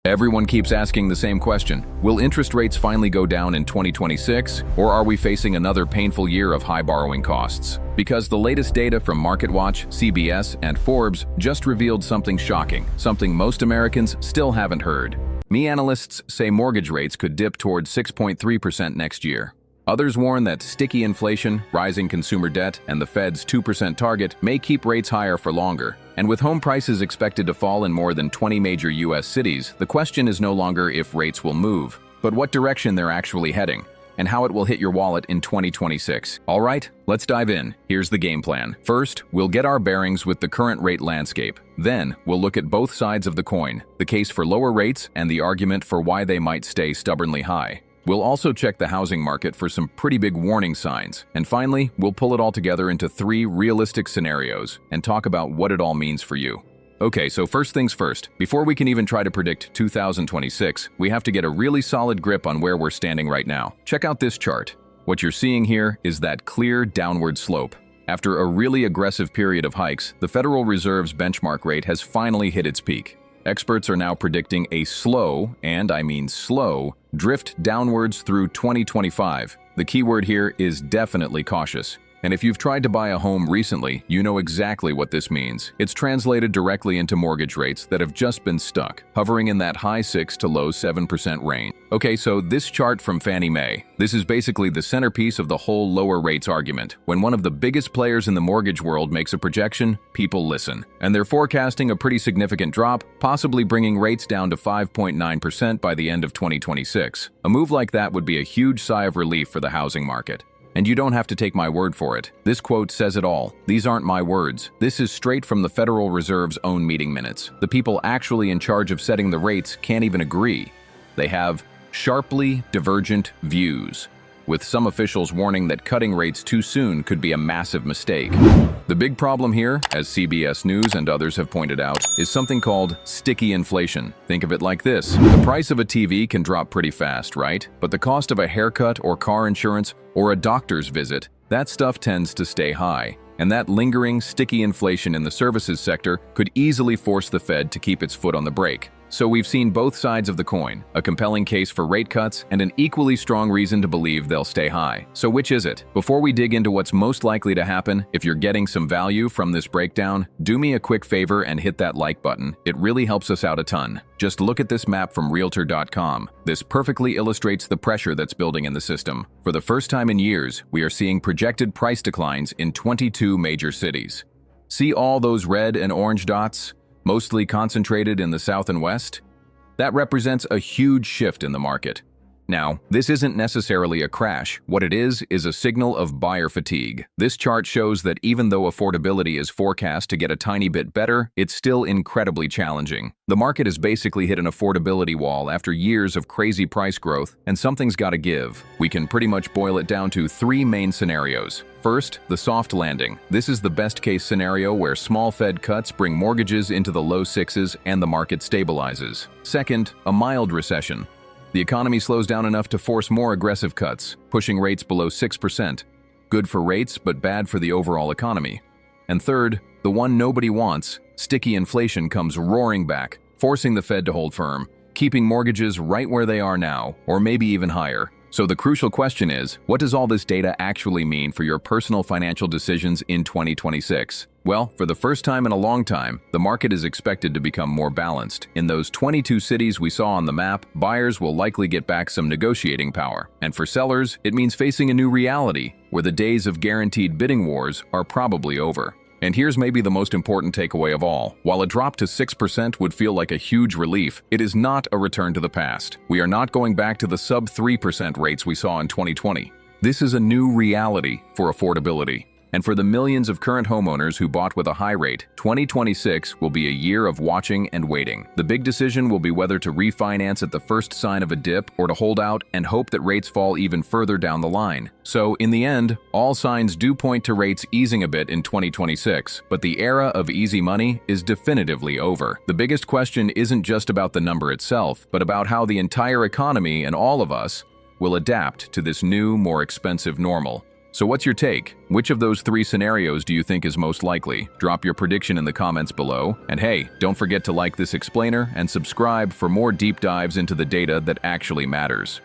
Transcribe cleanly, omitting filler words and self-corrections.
Everyone keeps asking the same question. Will interest rates finally go down in 2026, or are we facing another painful year of high borrowing costs? Because the latest data from MarketWatch, CBS, and Forbes just revealed something shocking, something most Americans still haven't heard. Analysts say mortgage rates could dip towards 6.3% next year. Others warn that sticky inflation, rising consumer debt, and the Fed's 2% target may keep rates higher for longer. And with home prices expected to fall in more than 20 major U.S. cities, the question is no longer if rates will move, but what direction they're actually heading, and how it will hit your wallet in 2026. All right, let's dive in. Here's the game plan. First, we'll get our bearings with the current rate landscape. Then, we'll look at both sides of the coin, the case for lower rates and the argument for why they might stay stubbornly high. We'll also check the housing market for some pretty big warning signs. And finally, we'll pull it all together into 3 realistic scenarios and talk about what it all means for you. Okay, so first things first. Before we can even try to predict 2026, we have to get a really solid grip on where we're standing right now. Check out this chart. What you're seeing here is that clear downward slope. After a really aggressive period of hikes, the Federal Reserve's benchmark rate has finally hit its peak. Experts are now predicting a slow, and I mean slow, drift downwards through 2025. The keyword here is definitely cautious. And if you've tried to buy a home recently, you know exactly what this means. It's translated directly into mortgage rates that have just been stuck, hovering in that high 6 to low 7% range. Okay, so this chart from Fannie Mae, this is basically the centerpiece of the whole lower rates argument. When one of the biggest players in the mortgage world makes a projection, people listen. And they're forecasting a pretty significant drop, possibly bringing rates down to 5.9% by the end of 2026. A move like that would be a huge sigh of relief for the housing market. And you don't have to take my word for it. This quote says it all. These aren't my words. This is straight from the Federal Reserve's own meeting minutes. The people actually in charge of setting the rates can't even agree. They have sharply divergent views, with some officials warning that cutting rates too soon could be a massive mistake. The big problem here, as CBS News and others have pointed out, is something called sticky inflation. Think of it like this. The price of a TV can drop pretty fast, right? But the cost of a haircut or car insurance or a doctor's visit, that stuff tends to stay high. And that lingering, sticky inflation in the services sector could easily force the Fed to keep its foot on the brake. So we've seen both sides of the coin, a compelling case for rate cuts and an equally strong reason to believe they'll stay high. So which is it? Before we dig into what's most likely to happen, if you're getting some value from this breakdown, do me a quick favor and hit that like button. It really helps us out a ton. Just look at this map from Realtor.com. This perfectly illustrates the pressure that's building in the system. For the first time in years, we are seeing projected price declines in 22 major cities. See all those red and orange dots? Mostly concentrated in the South and West? That represents a huge shift in the market. Now, this isn't necessarily a crash. What it is a signal of buyer fatigue. This chart shows that even though affordability is forecast to get a tiny bit better, it's still incredibly challenging. The market has basically hit an affordability wall after years of crazy price growth, and something's gotta give. We can pretty much boil it down to 3 main scenarios. First, the soft landing. This is the best-case scenario where small Fed cuts bring mortgages into the low 6s and the market stabilizes. Second, a mild recession. The economy slows down enough to force more aggressive cuts, pushing rates below 6%. Good for rates, but bad for the overall economy. And third, the one nobody wants, sticky inflation comes roaring back, forcing the Fed to hold firm, keeping mortgages right where they are now, or maybe even higher. So the crucial question is, what does all this data actually mean for your personal financial decisions in 2026? Well, for the first time in a long time, the market is expected to become more balanced. In those 22 cities we saw on the map, buyers will likely get back some negotiating power. And for sellers, it means facing a new reality, where the days of guaranteed bidding wars are probably over. And here's maybe the most important takeaway of all. While a drop to 6% would feel like a huge relief, it is not a return to the past. We are not going back to the sub-3% rates we saw in 2020. This is a new reality for affordability. And for the millions of current homeowners who bought with a high rate, 2026 will be a year of watching and waiting. The big decision will be whether to refinance at the first sign of a dip or to hold out and hope that rates fall even further down the line. So, in the end, all signs do point to rates easing a bit in 2026, but the era of easy money is definitively over. The biggest question isn't just about the number itself, but about how the entire economy and all of us will adapt to this new, more expensive normal. So what's your take? Which of those 3 scenarios do you think is most likely? Drop your prediction in the comments below. And hey, don't forget to like this explainer and subscribe for more deep dives into the data that actually matters.